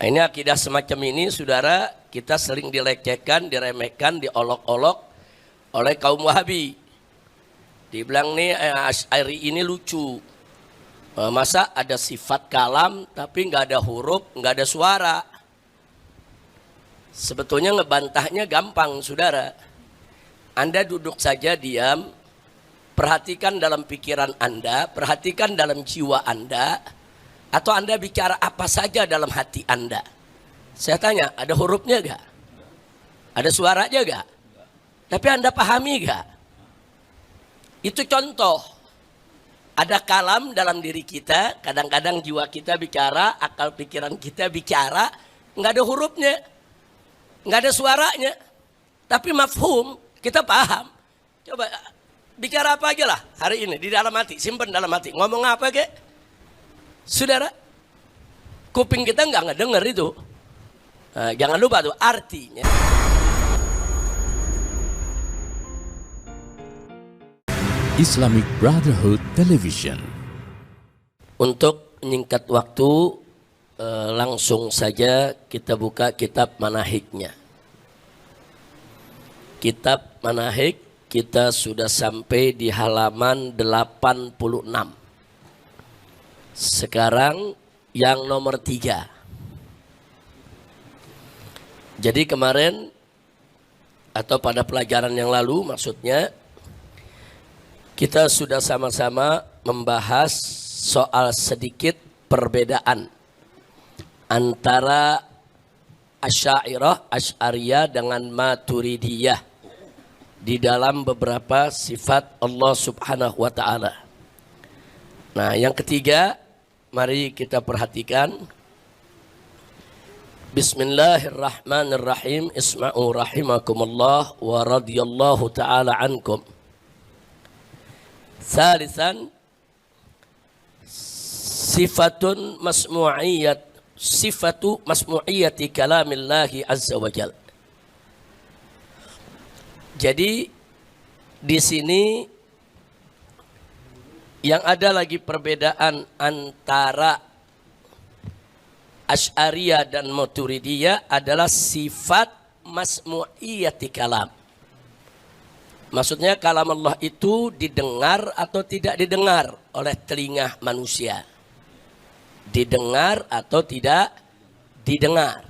Ini akidah semacam ini, saudara, kita sering dilecehkan, diremehkan, diolok-olok oleh kaum Wahabi. Dibilang nih Asy'ari ini lucu. Masa ada sifat kalam tapi nggak ada huruf, nggak ada suara. Sebetulnya ngebantahnya gampang, saudara. Anda duduk saja diam, perhatikan dalam pikiran Anda, perhatikan dalam jiwa Anda, atau Anda bicara apa saja dalam hati Anda. Saya tanya, ada hurufnya gak? Ada suaranya gak? Tapi Anda pahami gak? Itu contoh. Ada kalam dalam diri kita, kadang-kadang jiwa kita bicara, akal pikiran kita bicara, nggak ada hurufnya, nggak ada suaranya, tapi mafhum, kita paham. Coba bicara apa aja lah hari ini di dalam hati, simpan dalam hati. Ngomong apa kek? Saudara, kuping kita nggak ngedenger itu. Nah, jangan lupa tuh artinya. Islamic Brotherhood Television. Untuk menyingkat waktu, langsung saja kita buka kitab manahiknya. Kitab manahik kita sudah sampai di halaman 86. Sekarang yang nomor 3. Jadi kemarin atau pada pelajaran yang lalu maksudnya, kita sudah sama-sama membahas soal sedikit perbedaan antara Asy'ariyah dengan Maturidiyah di dalam beberapa sifat Allah Subhanahu wa Ta'ala. Nah, yang ketiga, mari kita perhatikan. Bismillahirrahmanirrahim. Isma'u rahimakumullah wa radiyallahu ta'ala ankum. Thalithan, sifatu masmu'iyati kalamillahi azza wa jal. Jadi di sini yang ada lagi perbedaan antara Asy'ariyah dan Maturidiyah adalah sifat masmu'iyati kalam. Maksudnya kalam Allah itu didengar atau tidak didengar oleh telinga manusia. Didengar atau tidak didengar.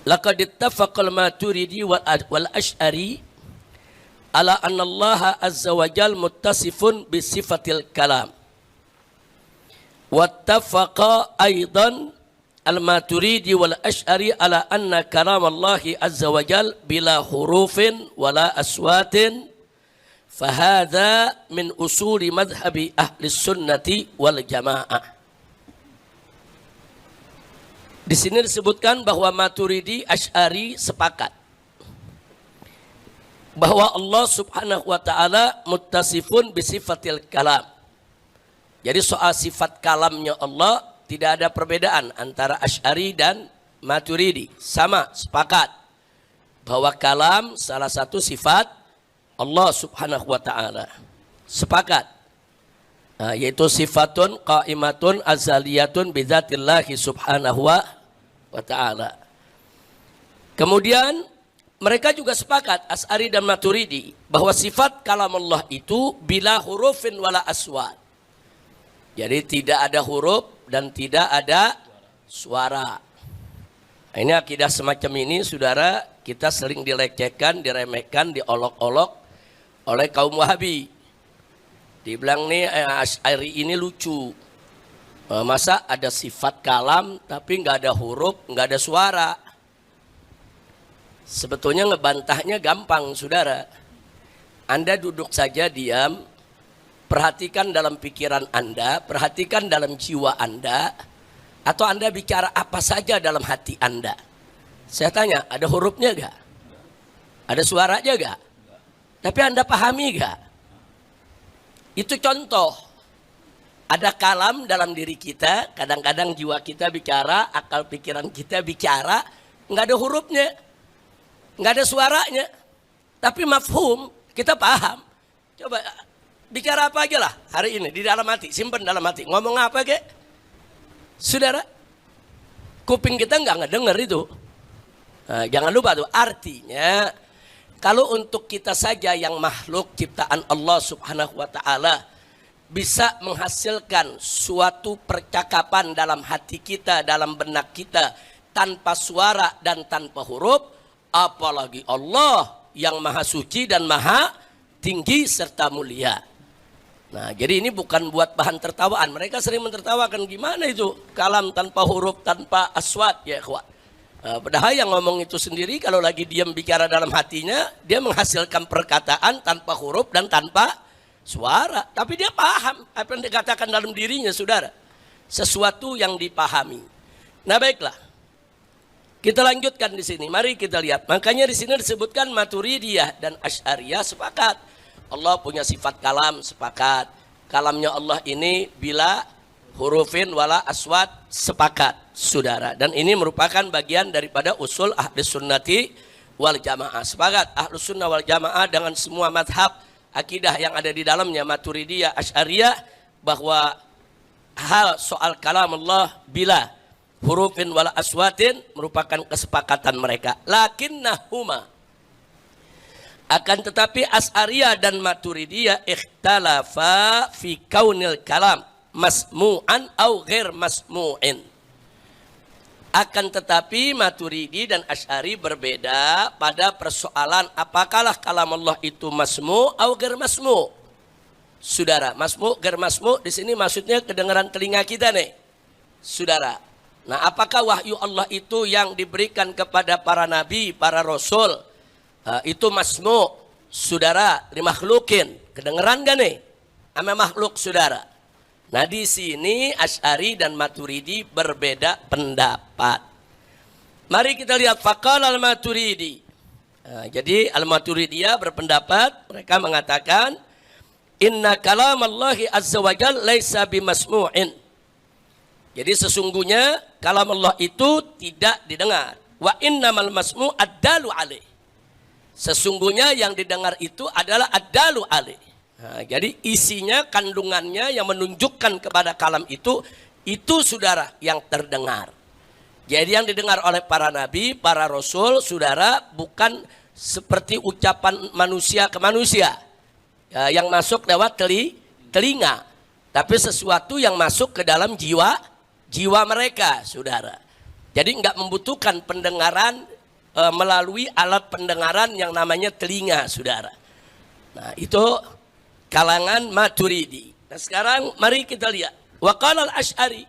Laqad ittafaqal Maturidi wal Asy'ari ala anna Allah azza wa jal muttasifun bi sifatil kalam. Wattafaqa aidan Al-Maturidi wal Asy'ari ala anna kalam Allah azza wa jal bila hurufin wala aswatin fahadha min usuli madhhabi ahli sunnati wal jamaah. Di sini disebutkan bahwa Maturidi, Asy'ari sepakat bahwa Allah Subhanahu wa Ta'ala muttasifun bisifatil kalam. Jadi soal sifat kalamnya Allah tidak ada perbedaan antara Asy'ari dan Maturidi. Sama, sepakat bahwa kalam salah satu sifat Allah Subhanahu wa Ta'ala. Sepakat. Nah, yaitu sifatun qaimatun azaliyatun bidzatillahi Subhanahu wa Ta'ala. Kemudian mereka juga sepakat, Asy'ari dan Maturidi, bahwa sifat kalam Allah itu bila hurufin wala aswat. Jadi tidak ada huruf dan tidak ada suara. Ini akidah semacam ini, saudara, kita sering dilecehkan, diremehkan, diolok-olok oleh kaum Wahabi. Dibilang nih Asy'ari ini lucu. Masa ada sifat kalam tapi nggak ada huruf, nggak ada suara. Sebetulnya ngebantahnya gampang, saudara. Anda duduk saja diam, perhatikan dalam pikiran Anda, perhatikan dalam jiwa Anda, atau Anda bicara apa saja dalam hati Anda. Saya tanya, ada hurufnya gak? Ada suaranya gak? Tapi Anda pahami gak? Itu contoh. Ada kalam dalam diri kita, kadang-kadang jiwa kita bicara, akal pikiran kita bicara, nggak ada hurufnya, nggak ada suaranya, tapi mafhum, kita paham. Coba bicara apa aja lah hari ini di dalam hati, simpan dalam hati. Ngomong apa kek? Saudara, kuping kita nggak ngedenger itu. Nah, jangan lupa tuh, artinya kalau untuk kita saja yang makhluk ciptaan Allah Subhanahu wa taala bisa menghasilkan suatu percakapan dalam hati kita, dalam benak kita tanpa suara dan tanpa huruf, apalagi Allah yang maha suci dan maha tinggi serta mulia. Nah, jadi ini bukan buat bahan tertawaan. Mereka sering mentertawakan, gimana itu kalam tanpa huruf, tanpa aswat, ya ikhwan. Padahal yang ngomong itu sendiri kalau lagi diam bicara dalam hatinya, dia menghasilkan perkataan tanpa huruf dan tanpa suara. Tapi dia paham apa yang dikatakan dalam dirinya, saudara. Sesuatu yang dipahami. Nah, baiklah. Kita lanjutkan di sini. Mari kita lihat. Makanya di sini disebutkan Maturidiyah dan Asy'ariyah sepakat. Allah punya sifat kalam, sepakat. Kalamnya Allah ini bila hurufin wala aswat, sepakat, saudara. Dan ini merupakan bagian daripada usul ahli sunnati wal jamaah. Sepakat ahli sunnah wal jamaah dengan semua madhab akidah yang ada di dalamnya, Maturidiyah, Asy'ariyah, bahwa hal soal kalam Allah bila hurufin wala aswatin merupakan kesepakatan mereka. Lakinnahuma, akan tetapi Asy'ariyah dan Maturidiyah ikhtalafa fi kaunil kalam masmu'an au ghair masmu'in. Akan tetapi Maturidi dan Asy'ari berbeda pada persoalan apakah kalam Allah itu masmu' au ghair masmu'. Saudara, masmu' ghair masmu' di sini maksudnya kedengaran telinga kita nih. Saudara. Nah, apakah wahyu Allah itu yang diberikan kepada para nabi, para rasul itu masmu', saudara, li makhlukin. Kedengeran gak nih? Sama makhluk, saudara. Nah, di sini Asy'ari dan Maturidi berbeda pendapat. Mari kita lihat faqal al-Maturidi. Nah, jadi al-Maturidiyah berpendapat, mereka mengatakan inna kalam Allahi azza wa jalla laisa bimasmu'in. Jadi sesungguhnya kalam Allah itu tidak didengar. Wa innamal masmu' ad-dalu alaih. Sesungguhnya yang didengar itu adalah ad-dalu alaih. Nah, jadi isinya, kandungannya yang menunjukkan kepada kalam itu saudara yang terdengar. Jadi yang didengar oleh para nabi, para rasul, saudara, bukan seperti ucapan manusia ke manusia ya, yang masuk lewat telinga, tapi sesuatu yang masuk ke dalam jiwa mereka, saudara. Jadi nggak membutuhkan pendengaran melalui alat pendengaran yang namanya telinga, saudara. Nah, itu kalangan Maturidi. Nah, sekarang mari kita lihat. Wa qala al-Asy'ari.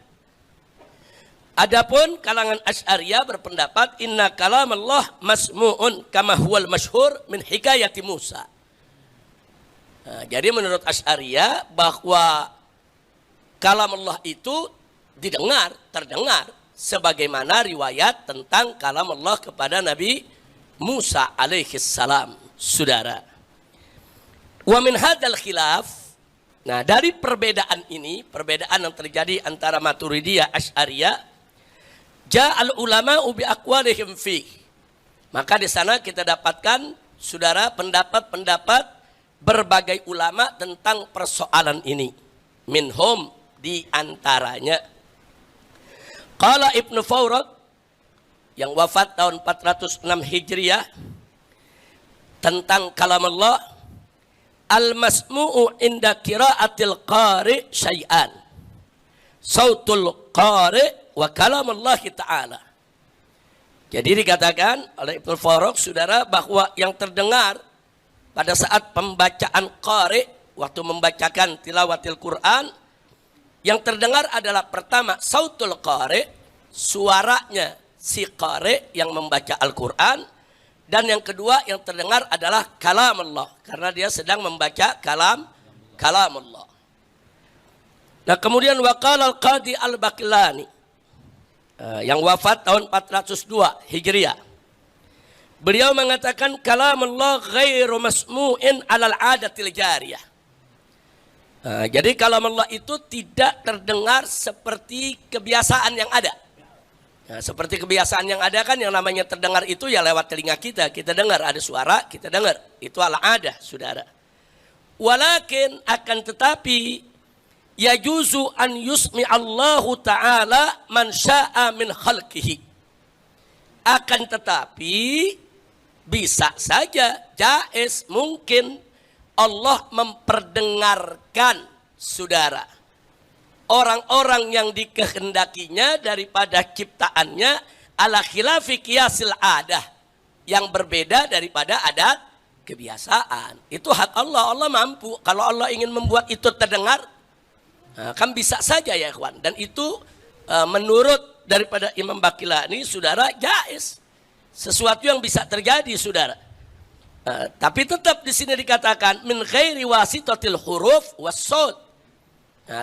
Adapun kalangan Asy'ariyah berpendapat inna kalam Allah masmu'un kama huwal masyhur min hikayati Musa. Nah, jadi menurut Asy'ariyah bahwa kalam Allah itu didengar, terdengar sebagaimana riwayat tentang kalam Allah kepada Nabi Musa alaihi salam, saudara. Wa min hadzal khilaf, nah dari perbedaan ini, perbedaan yang terjadi antara Maturidiyah Asy'ariyah, ja'al ulama'u bi aqwalihim fi. Maka di sana kita dapatkan, saudara, pendapat-pendapat berbagai ulama tentang persoalan ini. Minhum, di antaranya qala Ibnu Fawrad yang wafat tahun 406 Hijriah tentang kalam Allah, al-masmu'u inda qira'atil qari syai'an. Sautul qari wa kalam Allah Ta'ala. Jadi dikatakan oleh Ibnu Fawrad, saudara, bahwa yang terdengar pada saat pembacaan qari, waktu membacakan tilawatil Quran, yang terdengar adalah pertama sautul qari, suaranya si qari yang membaca Al-Quran. Dan yang kedua yang terdengar adalah kalam Allah, karena dia sedang membaca kalam Allah. Nah, kemudian waqala al-Qadi al-Baqillani yang wafat tahun 402 Hijriah. Beliau mengatakan kalam Allah ghairu masmu'in 'alal 'adatil jariyah. Jadi kalam Allah itu tidak terdengar seperti kebiasaan yang ada. Nah, seperti kebiasaan yang ada kan, yang namanya terdengar itu ya lewat telinga kita. Kita dengar ada suara, kita dengar. Itu ala-adah, saudara. Walakin akan tetapi yajuzu an yusmi Allahu ta'ala man sya'a min khalqihi. Akan tetapi bisa saja, jaiz, mungkin Allah memperdengarkan saudara orang-orang yang dikehendakinya daripada ciptaannya ala khilafi qiyasil adah, yang berbeda daripada adat kebiasaan. Itu hak Allah, Allah mampu. Kalau Allah ingin membuat itu terdengar, kan bisa saja ya ikhwan. Dan itu menurut daripada Imam Baqillani, saudara, jaiz. Sesuatu yang bisa terjadi, saudara. Tapi tetap di sini dikatakan min ghairi wasitatil huruf was-shaut.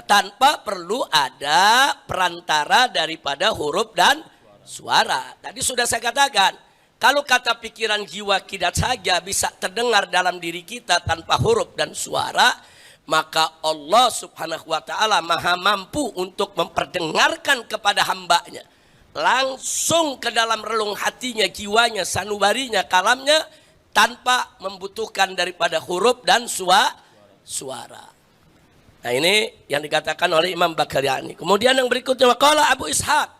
Tanpa perlu ada perantara daripada huruf dan suara. Tadi sudah saya katakan, kalau kata pikiran jiwa kita saja bisa terdengar dalam diri kita tanpa huruf dan suara, maka Allah subhanahu wa ta'ala maha mampu untuk memperdengarkan kepada hambanya. Langsung ke dalam relung hatinya, jiwanya, sanubarinya, kalamnya, tanpa membutuhkan daripada huruf dan suara. Nah ini yang dikatakan oleh Imam Baqillani. Kemudian yang berikutnya, qala Abu Ishaq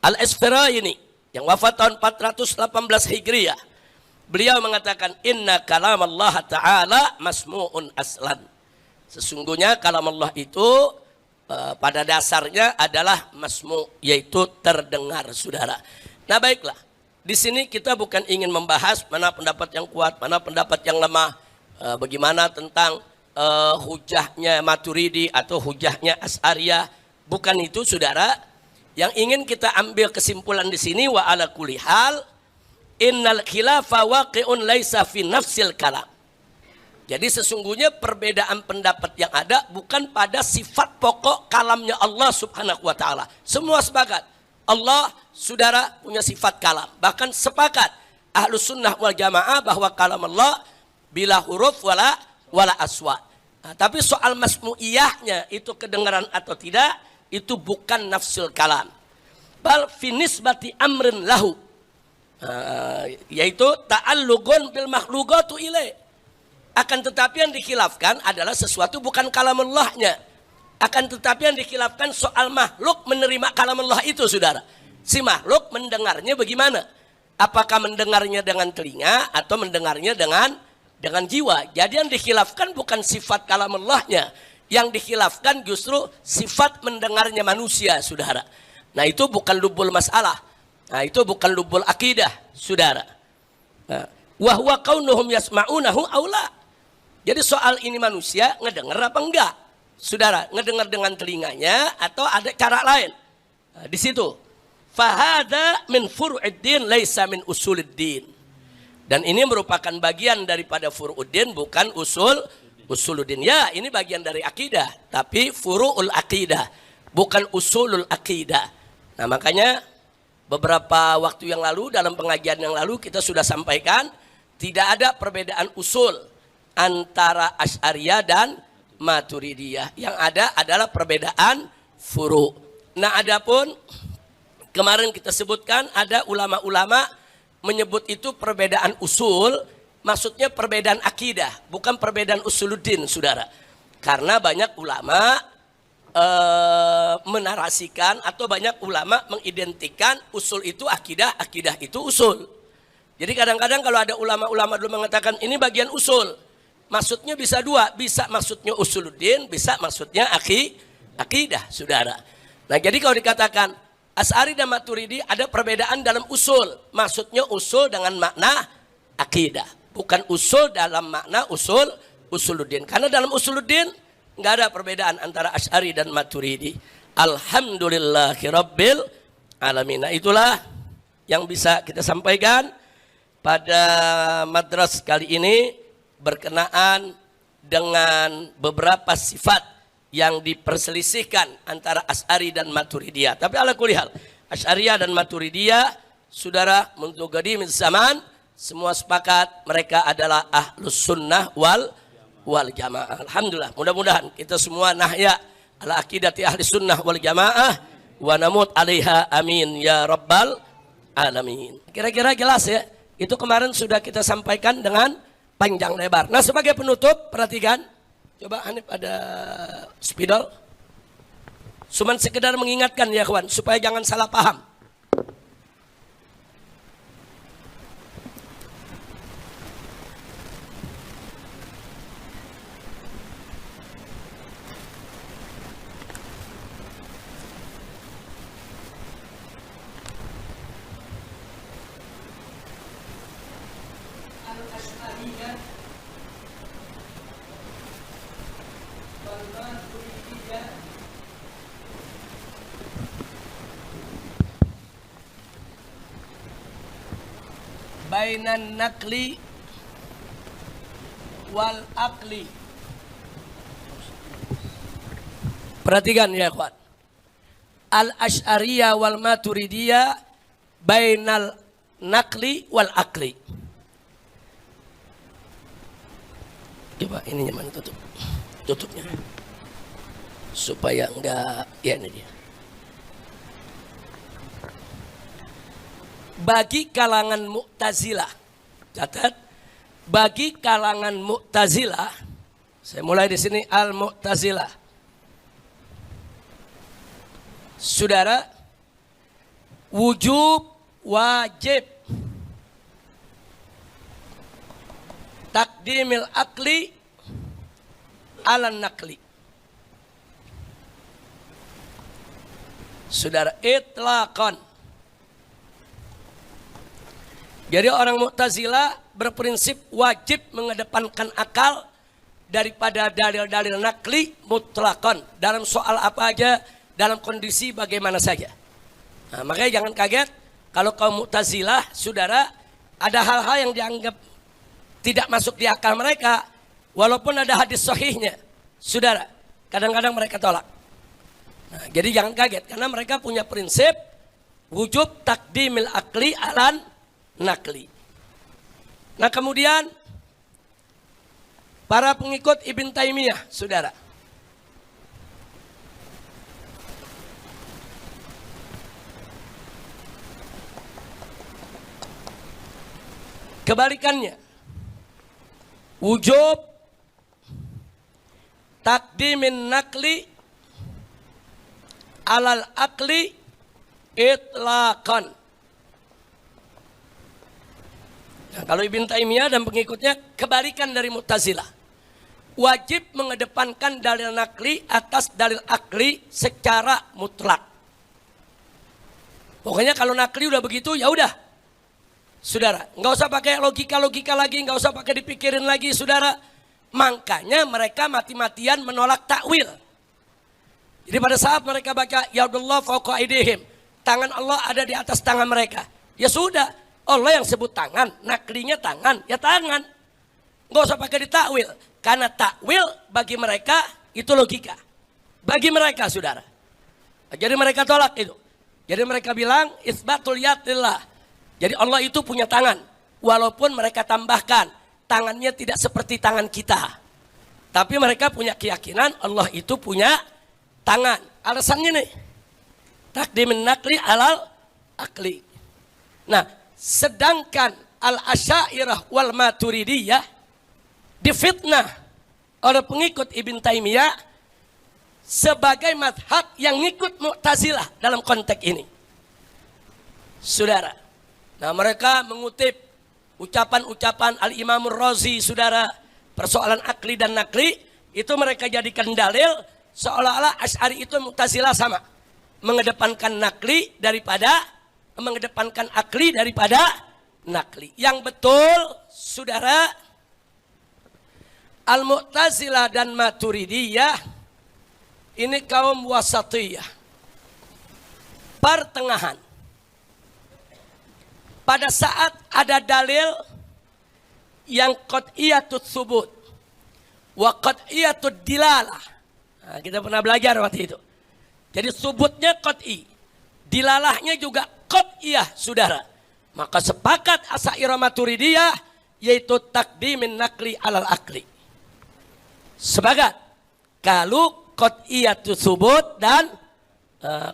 Al-Isfirayini yang wafat tahun 418 Hijriah. Beliau mengatakan, inna kalam Allah Ta'ala masmu'un aslan. Sesungguhnya kalam Allah itu pada dasarnya adalah masmu', yaitu terdengar, saudara. Nah baiklah, di sini kita bukan ingin membahas mana pendapat yang kuat, mana pendapat yang lemah, bagaimana tentang hujahnya Maturidi atau hujahnya Asy'ariyah. Bukan itu, saudara. Yang ingin kita ambil kesimpulan di sini, wa ala kulli hal innal khilafa waqi'un laisa fi nafsil kalam. Jadi sesungguhnya perbedaan pendapat yang ada bukan pada sifat pokok kalamnya Allah subhanahu wa ta'ala. Semua sepakat, Allah, saudara, punya sifat kalam. Bahkan sepakat Ahlus Sunnah wal Jamaah bahwa kalam Allah bila huruf wala aswat. Nah, tapi soal masmu'iyahnya, itu kedengaran atau tidak, itu bukan nafsul kalam. Bal finisbati amrin lahu, yaitu ta'alluqun bil makhlukatu ilaih. Akan tetapi yang dikhilafkan adalah sesuatu bukan kalamullahnya. Akan tetapi yang dikhilafkan soal makhluk menerima kalamullah itu, saudara. Si makhluk mendengarnya bagaimana? Apakah mendengarnya dengan telinga atau mendengarnya dengan jiwa? Jadi yang dikhilafkan bukan sifat kalamullahnya. Yang dikhilafkan justru sifat mendengarnya manusia, saudara. Nah itu bukan lubul masalah. Nah itu bukan lubul akidah, saudara. Wa huwa kaunuhum yasma'unahu aula. Jadi soal ini manusia ngedengar apa enggak? Saudara, ngedengar dengan telinganya atau ada cara lain? Nah, di situ. Fahada min furu'iddin laisa min usuluddin. Dan ini merupakan bagian daripada furu'uddin, bukan usuluddin. Ya, ini bagian dari akidah, tapi furu'ul akidah, bukan usulul akidah. Nah, makanya beberapa waktu yang lalu dalam pengajian yang lalu kita sudah sampaikan tidak ada perbedaan usul antara Asy'ariyah dan Maturidiyah. Yang ada adalah perbedaan furu'. Nah, adapun kemarin kita sebutkan ada ulama-ulama menyebut itu perbedaan usul, maksudnya perbedaan akidah, bukan perbedaan usuluddin, saudara. Karena banyak ulama menarasikan atau banyak ulama mengidentikan usul itu akidah, akidah itu usul. Jadi kadang-kadang kalau ada ulama-ulama dulu mengatakan ini bagian usul, maksudnya bisa dua, bisa maksudnya usuluddin, bisa maksudnya akidah, saudara. Nah jadi kalau dikatakan Asy'ari dan Maturidi ada perbedaan dalam usul, maksudnya usul dengan makna akidah, bukan usul dalam makna usuluddin. Karena dalam usuluddin nggak ada perbedaan antara Asy'ari dan Maturidi. Alhamdulillahirabbil alamin. Nah, itulah yang bisa kita sampaikan pada madras kali ini berkenaan dengan beberapa sifat yang diperselisihkan antara Asy'ari dan Maturidiyah. Tapi ala kulli hal, Asy'ariyah dan Maturidiyah, saudara, mundu qadim zaman, semua sepakat mereka adalah Ahlus Sunnah wal Jamaah. Alhamdulillah, mudah-mudahan kita semua nahya ala aqidati ahli sunnah wal jamaah wa namut alaiha, amin ya rabbal alamin. Kira-kira jelas ya? Itu kemarin sudah kita sampaikan dengan panjang lebar. Nah sebagai penutup, perhatikan. Coba Hanif ada spidol. Cuman sekedar mengingatkan ya kawan, supaya jangan salah paham. Bainan nakli wal akli. Perhatikan ya kawan. Al-Asy'ariyah wal Maturidiyah bainal nakli wal akli. Coba ininya mana tutup. Tutupnya. Supaya enggak, ya ini dia. Bagi kalangan Mu'tazilah, catat, bagi kalangan Mu'tazilah, saya mulai di sini Al-Mu'tazilah. Saudara, wujub wajib takdimil akli ala nakli. Saudara, itlaqan. Jadi orang Mu'tazilah berprinsip wajib mengedepankan akal daripada dalil-dalil nakli mutlakon. Dalam soal apa aja, dalam kondisi bagaimana saja. Nah, makanya jangan kaget kalau kaum Mu'tazilah, saudara, ada hal-hal yang dianggap tidak masuk di akal mereka. Walaupun ada hadis sahihnya, saudara, kadang-kadang mereka tolak. Nah, jadi jangan kaget karena mereka punya prinsip wujub takdimil akli alan nakli. Nah kemudian para pengikut Ibn Taimiyah, saudara, kebalikannya, wujub takdimin nakli alal akli itlaqan. Nah, kalau Ibn Taimiyah dan pengikutnya kebalikan dari Mu'tazilah. Wajib mengedepankan dalil nakli atas dalil akli secara mutlak. Pokoknya kalau nakli udah begitu ya udah. Saudara, nggak usah pakai logika-logika lagi, nggak usah pakai dipikirin lagi, saudara. Makanya mereka mati-matian menolak takwil. Jadi pada saat mereka baca Yadullah fawqa aydihim, tangan Allah ada di atas tangan mereka. Ya sudah. Allah yang sebut tangan, naklinya tangan, ya tangan. Nggak usah pakai ditakwil. Karena takwil bagi mereka itu logika. Bagi mereka, saudara. Jadi mereka tolak itu. Jadi mereka bilang, isbatul yadillah. Jadi Allah itu punya tangan. Walaupun mereka tambahkan, tangannya tidak seperti tangan kita. Tapi mereka punya keyakinan Allah itu punya tangan. Alasannya nih. Takdimin nakli alal akli. Nah, sedangkan Al-Asy'ariyah wal Maturidiyah difitnah oleh pengikut Ibn Taimiyah sebagai madhab yang ngikut Mu'tazilah dalam konteks ini. Saudara, nah mereka mengutip ucapan-ucapan Al-Imamur Razi, saudara, persoalan akli dan nakli, itu mereka jadikan dalil seolah-olah Asy'ari itu Mu'tazilah sama. Mengedepankan nakli daripada mengedepankan akli daripada nakli. Yang betul, saudara, Al-Mu'tazilah dan Maturidiyah ini kaum wasatiyah, pertengahan. Pada saat ada dalil yang qat'iyatud tsubut wa qat'iyatud dilalah. Nah, kita pernah belajar waktu itu. Jadi subutnya qat'i, dilalahnya juga qat'iyah, saudara. Maka sepakat Asy'ariyah Maturidiyah yaitu takdimin nakli alal akli. Sepakat. Kalau qat'iyatu tsubut dan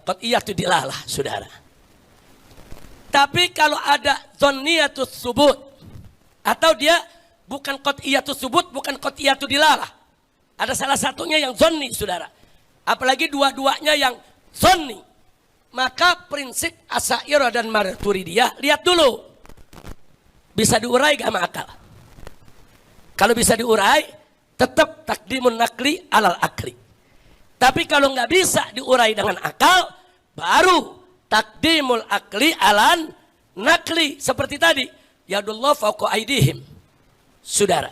qat'iyatu dilalah, saudara. Tapi kalau ada dzanniyatu tsubut atau dia bukan qat'iyatu tsubut, bukan qat'iyatu dilalah. Ada salah satunya yang dzanni, saudara. Apalagi dua-duanya yang Zonni. Maka prinsip Asy'ariyah dan Maturidiyah, lihat dulu. Bisa diurai gak sama akal? Kalau bisa diurai, tetap takdimun nakli alal akli. Tapi kalau nggak bisa diurai dengan akal, baru takdimul akli alan nakli. Seperti tadi, yadullah fauqa aidihim. Saudara,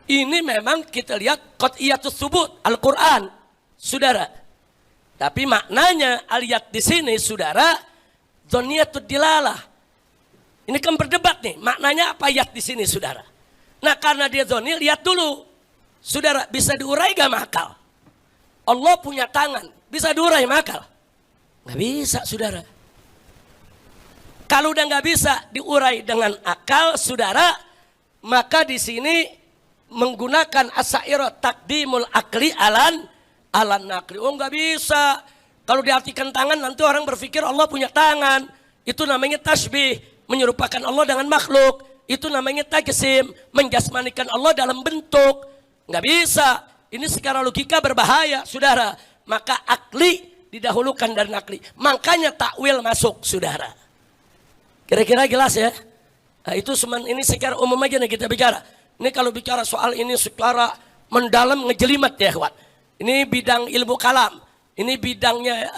ini memang kita lihat qat'iyatus subut Al-Quran, saudara. Tapi maknanya aliyat di sini, saudara, dzonniyatud dilalah. Ini kan berdebat nih, maknanya apa ayat di sini, saudara? Nah, karena dia dzonni, lihat dulu, saudara, bisa diurai gak makal? Allah punya tangan, bisa diurai makal? Nggak bisa, saudara. Kalau udah nggak bisa diurai dengan akal, saudara, maka di sini menggunakan Asy'ariyah takdimul akli alan nakli. Oh, nggak bisa. Kalau diartikan tangan, nanti orang berpikir Allah punya tangan. Itu namanya tasbih, menyerupakan Allah dengan makhluk. Itu namanya tajsim, menjasmanikan Allah dalam bentuk. Nggak bisa. Ini secara logika berbahaya, saudara. Maka akli didahulukan dari nakli. Makanya takwil masuk, saudara. Kira-kira jelas ya? Nah, itu ini secara umum aja nih kita bicara. Ini kalau bicara soal ini secara mendalam ngejelimet ya, kawan. Ini bidang ilmu kalam. Ini bidangnya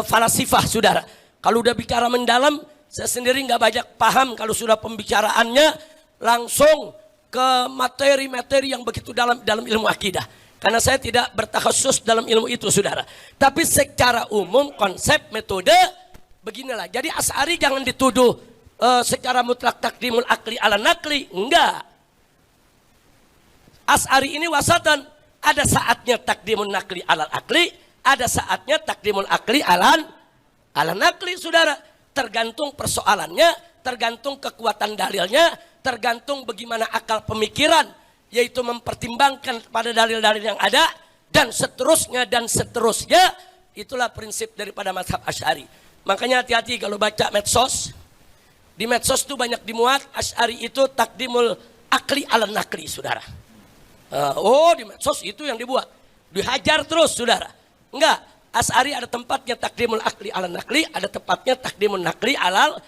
falasifah, saudara. Kalau udah bicara mendalam, saya sendiri nggak banyak paham. Kalau sudah pembicaraannya langsung ke materi-materi yang begitu dalam ilmu akidah. Karena saya tidak bertakhasus dalam ilmu itu, saudara. Tapi secara umum konsep metode beginilah. Jadi Asy'ari jangan dituduh secara mutlak takdimul akli ala nakli. Enggak. Asy'ari ini wasatan. Ada saatnya takdimul nakli ala akli. Ada saatnya takdimul akli ala nakli, saudara. Tergantung persoalannya, tergantung kekuatan dalilnya, tergantung bagaimana akal pemikiran, yaitu mempertimbangkan pada dalil-dalil yang ada, dan seterusnya. Itulah prinsip daripada mazhab Asy'ari. Makanya hati-hati kalau baca medsos. Di medsos itu banyak dimuat Asy'ari itu takdimul akli ala nakli, saudara. Di medsos itu yang dibuat. Dihajar terus, saudara. Enggak, Asy'ari ada tempatnya takdimul akli ala nakli, ada tempatnya takdimul nakli alal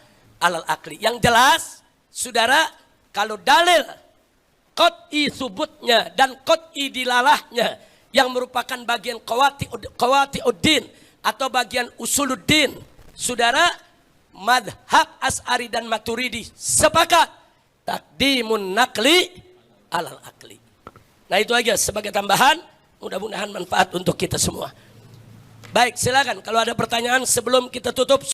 akli. Yang jelas, saudara, kalau dalil qat'i subutnya dan qat'i dilalahnya yang merupakan bagian qawati'uddin atau bagian usuluddin, saudara, madhab Asy'ari dan Maturidi sepakat takdimun nakli alal akli. Nah, itu aja sebagai tambahan, mudah-mudahan manfaat untuk kita semua. Baik, silakan kalau ada pertanyaan sebelum kita tutup.